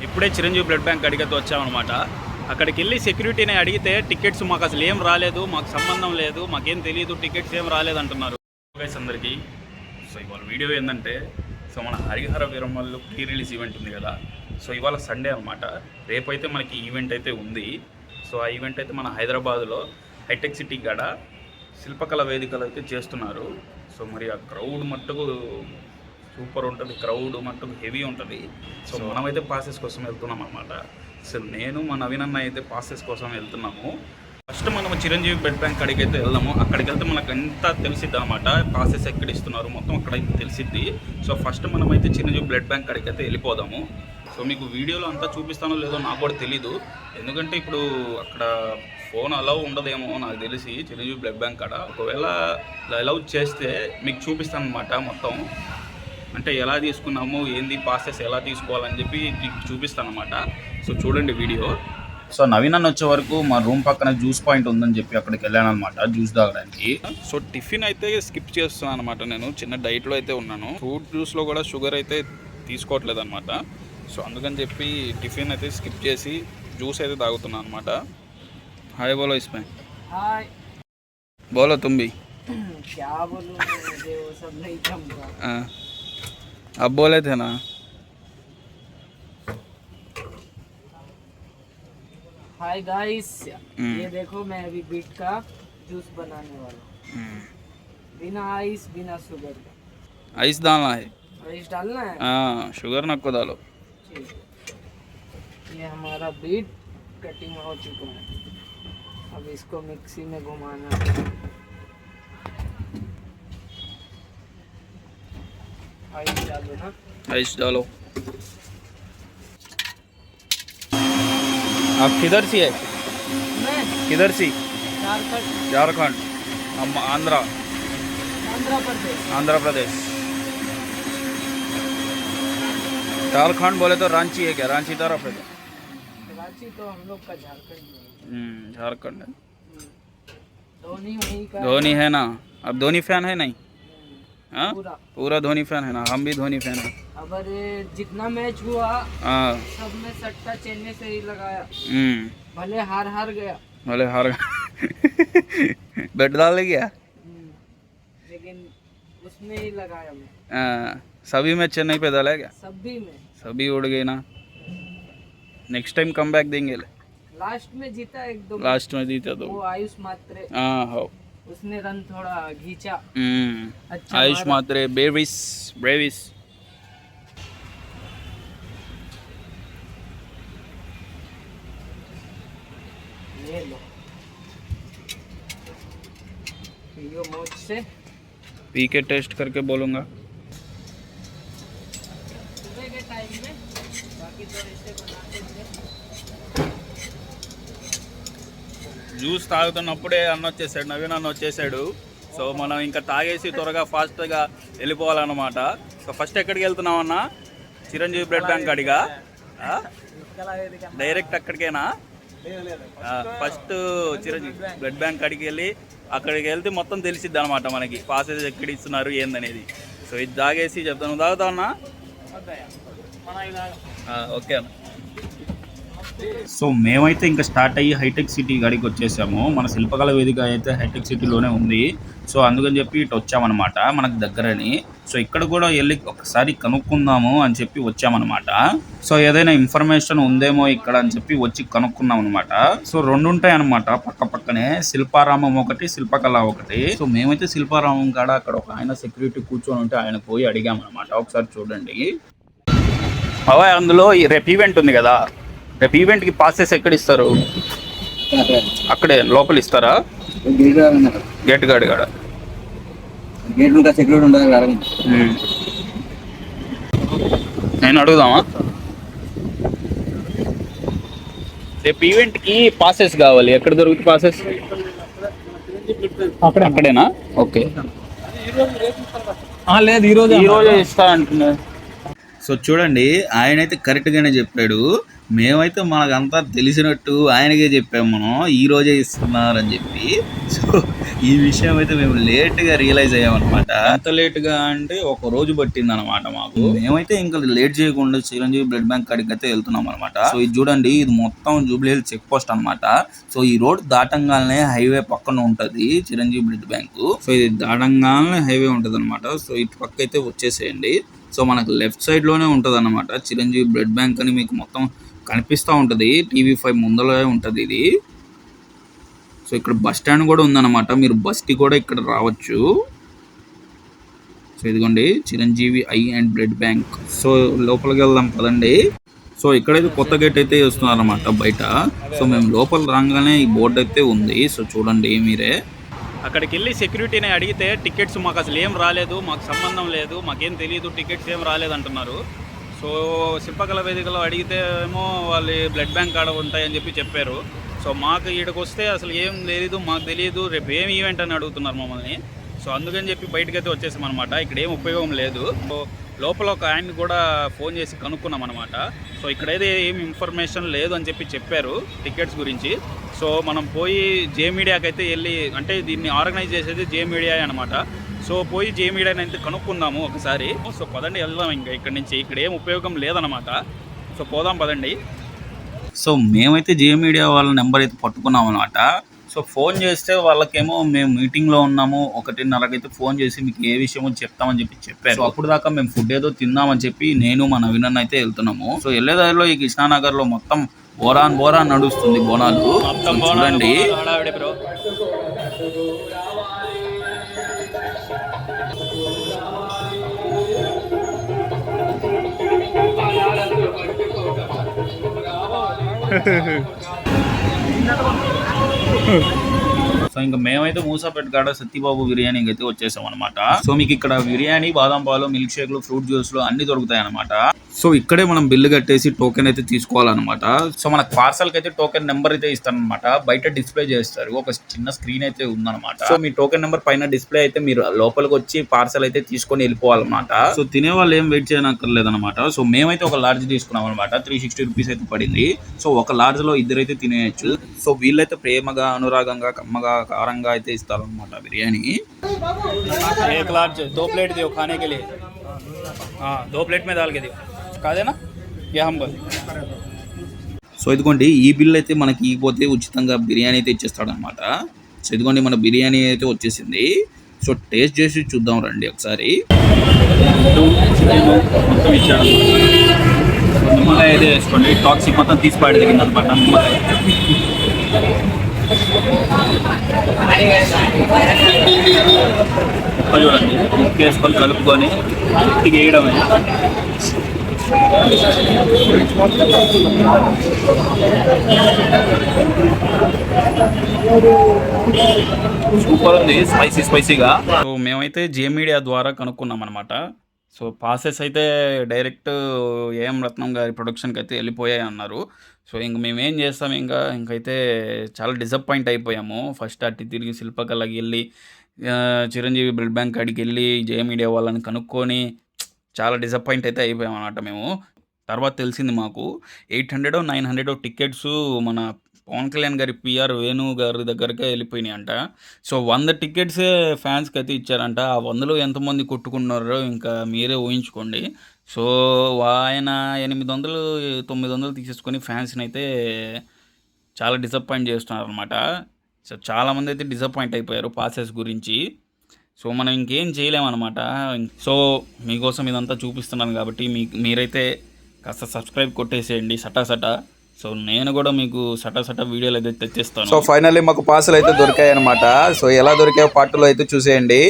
ఇప్పుడే Chiranjeevi blood bank అడిగితే వచ్చామన్నమాట. అక్కడికి వెళ్ళి సెక్యూరిటీని అడిగితే టికెట్స్ మాకు అసలు ఏం రాలేదు, మాకు సంబంధం లేదు, మాకేం తెలియదు, టికెట్స్ ఏం రాలేదు అంటున్నారు. అందరికీ సో ఇవాళ వీడియో ఏంటంటే, సో మన Harihara Veeramallu pre release event ఉంది కదా. సో ఇవాళ సండే అనమాట. రేపైతే మనకి ఈవెంట్ అయితే ఉంది. సో ఆ ఈవెంట్ అయితే మన హైదరాబాద్లో హైటెక్ సిటీ కాడ శిల్పకళ వేదికలు అయితే చేస్తున్నారు. సో మరి ఆ క్రౌడ్ మట్టుకు సూపర్ ఉంటుంది, క్రౌడ్ మట్టుకు హెవీ ఉంటుంది. సో మనమైతే పాసెస్ కోసం వెళ్తున్నాం అనమాట. సో నేను మా నవీన్ అన్న అయితే పాసెస్ కోసం వెళ్తున్నాము. ఫస్ట్ మనం చిరంజీవి బ్లడ్ బ్యాంక్ కాడికి అయితే వెళ్దాము. అక్కడికి వెళ్తే మనకు అంతా తెలిసిద్ది అనమాట, పాసెస్ ఎక్కడ ఇస్తున్నారు మొత్తం అక్కడైతే తెలిసిద్ది. సో ఫస్ట్ మనమైతే చిరంజీవి బ్లడ్ బ్యాంక్ కాడికి అయితే వెళ్ళిపోదాము. సో మీకు వీడియోలో అంతా చూపిస్తానో లేదో నాకు కూడా తెలీదు, ఎందుకంటే ఇప్పుడు అక్కడ ఫోన్ అలౌ ఉండదేమో నాకు తెలిసి చిరంజీవి బ్లడ్ బ్యాంక్ కాడ. ఒకవేళ అలౌ చేస్తే మీకు చూపిస్తాను అనమాట మొత్తం, అంటే ఎలా తీసుకున్నాము ఏంది పాసెస్ ఎలా తీసుకోవాలని చెప్పి చూపిస్తాను అనమాట. సో చూడండి వీడియో. సో నవీన్ అన్న వచ్చే వరకు మా రూమ్ పక్కన జ్యూస్ పాయింట్ ఉందని చెప్పి అక్కడికి వెళ్ళాను అనమాట జ్యూస్ తాగడానికి. సో టిఫిన్ అయితే స్కిప్ చేస్తున్నాను అనమాట, నేను చిన్న డైట్లో అయితే ఉన్నాను. ఫ్రూట్ జ్యూస్లో కూడా షుగర్ అయితే తీసుకోవట్లేదు అనమాట. సో అందుకని చెప్పి టిఫిన్ అయితే స్కిప్ చేసి జ్యూస్ అయితే తాగుతున్నాను అనమాట. హాయ్ బోలో ఇస్మే. हाय बोलो तुम भी. क्या बोलूं, मुझे वो सब नहीं जमता. अब बोले थे ना. हाय गाइस, ये देखो मैं अभी बीट का जूस बनाने वाला हूँ. बिना आइस बिना शुगर का. आइस डालना है. आइस डालना है. हाँ शुगर नको डालो. ठीक. ये हमारा बीट कटिंग हो चुका है. अब इसको मिक्सी में घुमाना है. आइस डालो ना. आइस डालो. आप किधर से है? मैं किधर से? झारखंड. झारखंड. हम आंध्रा. आंध्र प्रदेश. झारखंड बोले तो रांची है क्या? रांची तरफ है क्या? रांची तो हम लोग का झारखंड में. झारखंड है. धोनी वहीं का. धोनी है ना. अब धोनी फैन है नहीं? हाँ पूरा धोनी फैन है ना. हम भी धोनी फैन है. अगर जितना मैच हुआ हाँ सब में सट्टा चेन्नई से ही लगाया. भले हार गया. भले हार बेट डाल गया. लेकिन उसमें ही लगाया मैं. सभी में चेन्नई पे डाला क्या? सभी में. सभी उड़ गए ना. नेक्स्ट टाइम कम बैक देंगे. लास्ट में जीता एकदम. लास्ट में जीता तो वो आयुष मात्रे. हाँ हो. उसने रन थोड़ा घींचा. अच्छा आयुष मात्रे ब्रेविस. ले लो पियो मौज से. पी के टेस्ट करके बोलूँगा. सुबह के टाइम में बाकी तो ऐसे बनाते थे. జ్యూస్ తాగుతున్నప్పుడే అన్న వచ్చేసాడు, నవీన్ అన్న వచ్చేసాడు. సో మనం ఇంకా తాగేసి త్వరగా ఫాస్ట్గా వెళ్ళిపోవాలన్నమాట. సో ఫస్ట్ ఎక్కడికి వెళ్తున్నాం అన్న? చిరంజీవి బ్లడ్ బ్యాంక్ అడిగా డైరెక్ట్ అక్కడికేనా? ఫస్ట్ చిరంజీవి బ్లడ్ బ్యాంక్ అడిగి వెళ్ళి అక్కడికి వెళ్తే మొత్తం తెలిసిద్ది అనమాట మనకి పాసెస్ ఎక్కడ ఇస్తున్నారు ఏందనేది. సో ఇది తాగేసి చెప్తాను. నువ్వు తాగుతావు అన్నా? ఓకే అన్న. సో మేమైతే ఇంకా స్టార్ట్ అయ్యి హైటెక్ సిటీ గడికి వచ్చేసాము. మన శిల్పకళ వేదిక అయితే హైటెక్ సిటీలోనే ఉంది. సో అందుకని చెప్పి ఇటు వచ్చామన్నమాట, మనకు దగ్గరని. సో ఇక్కడ కూడా వెళ్ళి ఒకసారి కనుక్కుందాము అని చెప్పి వచ్చామన్నమాట. సో ఏదైనా ఇన్ఫర్మేషన్ ఉందేమో ఇక్కడ అని చెప్పి వచ్చి కనుక్కున్నాం అనమాట. సో రెండు ఉంటాయి అనమాట పక్క పక్కనే, శిల్పారామం ఒకటి, శిల్పకళ ఒకటి. సో మేమైతే శిల్పారామం కాడ అక్కడ ఒక ఆయన సెక్యూరిటీ కూర్చొని ఉంటే ఆయన పోయి అడిగామన్నమాట. ఒకసారి చూడండి. అందులో రేపు ఈవెంట్ ఉంది కదా, రేపు ఈవెంట్కి పాసెస్ ఎక్కడ ఇస్తారు? అక్కడే లోపల ఇస్తారా? గేట్ గార్డ్ కాడ. నేను అడుగుదామా? రేపు ఈవెంట్కి పాసెస్ కావాలి, ఎక్కడ దొరుకుతుంది పాసెస్? అక్కడేనా? ఓకే. లేదు ఈరోజే ఇస్తా అంటున్నా. సో చూడండి, ఆయన అయితే కరెక్ట్గానే చెప్పాడు. మేమైతే మనకంతా తెలిసినట్టు ఆయనకే చెప్పాము మనం, ఈరోజే ఇస్తున్నారని చెప్పి. సో ఈ విషయం అయితే మేము లేట్ గా రియలైజ్ అయ్యామన్నమాట. ఎంత లేట్ గా అంటే ఒక రోజు పట్టింది అనమాట మాకు. మేమైతే ఇంకా లేట్ చేయకుండా చిరంజీవి బ్లడ్ బ్యాంక్ కాడికి అయితే వెళ్తున్నాం అనమాట. సో ఇది చూడండి, ఇది మొత్తం జూబ్లీ హిల్స్ చెక్ పోస్ట్ అనమాట. సో ఈ రోడ్ దాటంగానే హైవే పక్కన ఉంటది చిరంజీవి బ్లడ్ బ్యాంక్. సో ఇది దాటంగానే హైవే ఉంటది అనమాట. సో ఇటు పక్క అయితే వచ్చేసేయండి. సో మనకు లెఫ్ట్ సైడ్ లోనే ఉంటది అనమాట చిరంజీవి బ్లడ్ బ్యాంక్ అని మీకు మొత్తం కనిపిస్తూ ఉంటది. TV5 ముందరే ఉంటది ఇది. సో ఇక్కడ బస్ స్టాండ్ కూడా ఉందన్నమాట. మీరు బస్కి కూడా ఇక్కడ రావచ్చు. సో ఇదిగోండి Chiranjeevi I and blood bank. So లోపలికి వెళ్దాం పదండి. సో ఇక్కడైతే కొత్త గేట్ అయితే వేస్తున్నారు అనమాట బయట. సో మేము లోపల రాగానే ఈ బోర్డు అయితే ఉంది. సో చూడండి మీరే. అక్కడికి వెళ్ళి సెక్యూరిటీని అడిగితే టికెట్స్ మాకు అసలు ఏం రాలేదు, మాకు సంబంధం లేదు, మాకేం తెలియదు, టికెట్స్ ఏం రాలేదు అంటున్నారు. సో శిల్పకళ వేదికలో అడిగితే ఏమో వాళ్ళు బ్లడ్ బ్యాంక్ కాడ ఉంటాయని చెప్పారు. సో మాకు ఈడకి వస్తే అసలు ఏం తెలీదు, మాకు తెలియదు, రేపు ఏం ఈవెంట్ అని అడుగుతున్నారు మమ్మల్ని. సో అందుకని చెప్పి బయటకైతే వచ్చేసామన్నమాట. ఇక్కడ ఏం ఉపయోగం లేదు. సో లోపల ఒక ఆయన కూడా ఫోన్ చేసి కనుక్కున్నాం అనమాట. సో ఇక్కడైతే ఏం ఇన్ఫర్మేషన్ లేదు అని చెప్పారు టికెట్స్ గురించి. సో మనం పోయి జే మీడియాకి అయితే వెళ్ళి, అంటే దీన్ని ఆర్గనైజ్ చేసేది జే మీడియా అనమాట. సో పోయి జే మీడియాని అయితే కనుక్కుందాము ఒకసారి. సో పదండి వెళ్దాం. ఇంకా ఇక్కడ నుంచి ఇక్కడ ఏం ఉపయోగం లేదనమాట. సో పోదాం పదండి. సో మేమైతే జే మీడియా వాళ్ళ నెంబర్ అయితే పట్టుకున్నాం అనమాట. సో ఫోన్ చేస్తే వాళ్ళకేమో మేము మీటింగ్లో ఉన్నాము, 1:30కి అయితే ఫోన్ చేసి మీకు ఏ విషయమో చెప్తామని చెప్పారు. సో అప్పుడు దాకా మేము ఫుడ్ ఏదో తిందామని చెప్పి నేను మా నవీన్ అయితే వెళ్తున్నాము. సో వెళ్ళేదారిలో ఈ కృష్ణానగర్లో మొత్తం బోరాన్ నడుస్తుంది, బోనాలు చూడండి. సో ఇంకా మేమైతే మూసాపేట కాడ సత్యబాబు బిర్యానీకి అయితే వచ్చేసాం అనమాట. సో మీకు ఇక్కడ బిర్యానీ, బాదం పాలు, మిల్క్ షేక్లు, ఫ్రూట్ జ్యూస్లు అన్ని దొరుకుతాయి అనమాట. సో ఇక్కడే మనం బిల్లు కట్టేసి టోకెన్ అయితే తీసుకోవాలన్నమాట. సో మనకు పార్సల్కి అయితే టోకెన్ నెంబర్ అయితే ఇస్తారనమాట. బయట డిస్ప్లే చేస్తారు, ఒక చిన్న స్క్రీన్ అయితే ఉందన్నమాట. సో మీ టోకెన్ నెంబర్ పైన డిస్ప్లే అయితే మీరు లోపలికి వచ్చి పార్సల్ అయితే తీసుకొని వెళ్ళిపోవాలన్నమాట. సో తినే వాళ్ళు ఏం వెయిట్ చేయనక్కర్లేదు అనమాట. సో మేమైతే ఒక లార్జ్ తీసుకున్నాం అనమాట. 360 రూపీస్ అయితే పడింది. సో ఒక లార్జ్ లో ఇద్దరైతే తినేయచ్చు. సో వీళ్ళైతే ప్రేమగా, అనురాగంగా, కమ్మగా, కారంగా అయితే ఇస్తారనమాట బిర్యానీ. एक लार्ज 2 प्लेट दियो खाने के लिए. हाँ 2 प्लेट में डाल के दियो. కాదేనా యా హమ్ బస్. సో ఇదిగోండి, ఈ బిల్ అయితే మనకి ఇకపోతే ఉచితంగా బిర్యానీ అయితే ఇచ్చేస్తాడనమాట. సో ఇదిగోండి మన బిర్యానీ అయితే వచ్చేసింది. సో టేస్ట్ చేసి చూద్దాం రండి ఒకసారి. మొత్తం ఇచ్చాడు. నిమ్మకాయ అయితే వేసుకోండి, టాక్సిక్ మొత్తం తీసి పాడి తగ్గింది అనమాట. నిమ్మకాయ చూడండి, ఉప్పు వేసుకొని కలుపుకొని ఉప్పికి వేయడమే. సూపర్ ఉంది, స్పైసీగా. సో మేమైతే జే మీడియా ద్వారా కనుక్కున్నాం అనమాట. సో పాసెస్ అయితే డైరెక్ట్ ఏఎం రత్నం గారి ప్రొడక్షన్కి అయితే వెళ్ళిపోయాయి అన్నారు. సో ఇంక మేమేం చేస్తాం, ఇంకైతే చాలా డిసప్పాయింట్ అయిపోయాము. ఫస్ట్ అట్టి తిరిగి శిల్పకళకి వెళ్ళి, చిరంజీవి బ్లడ్ బ్యాంక్ కాడికి వెళ్ళి, జే మీడియా వాళ్ళని కనుక్కొని చాలా డిసప్పాయింట్ అయితే అయిపోయాం అన్నమాట మేము. తర్వాత తెలిసింది మాకు 800-900 టికెట్స్ మన పవన్ కళ్యాణ్ గారి PR వేణు గారి దగ్గరకే వెళ్ళిపోయినాయి అంట. సో 100 టికెట్సే ఫ్యాన్స్కి అయితే ఇచ్చారంట. ఆ 100లో ఎంతమంది కొట్టుకున్నారో ఇంకా మీరే ఊహించుకోండి. సో ఆయన 800-900 తీసేసుకొని ఫ్యాన్స్ని అయితే చాలా డిసప్పాయింట్ చేస్తున్నారు అనమాట. సో చాలామంది అయితే డిసప్పాయింట్ అయిపోయారు పాసెస్ గురించి. సో మనం ఇంకేం చేయలేమన్నమాట. సో మీకోసం ఇదంతా చూపిస్తున్నాను కాబట్టి మీరైతే కాస్త సబ్స్క్రైబ్ కొట్టేసేయండి సటా. సో నేను కూడా మీకు సటా వీడియోలు అయితే తెచ్చేస్తాను. సో ఫైనల్లీ మాకు పార్సల్ అయితే దొరికాయి అనమాట. సో ఎలా దొరికాయో పార్ట్ 2లో అయితే చూసేయండి.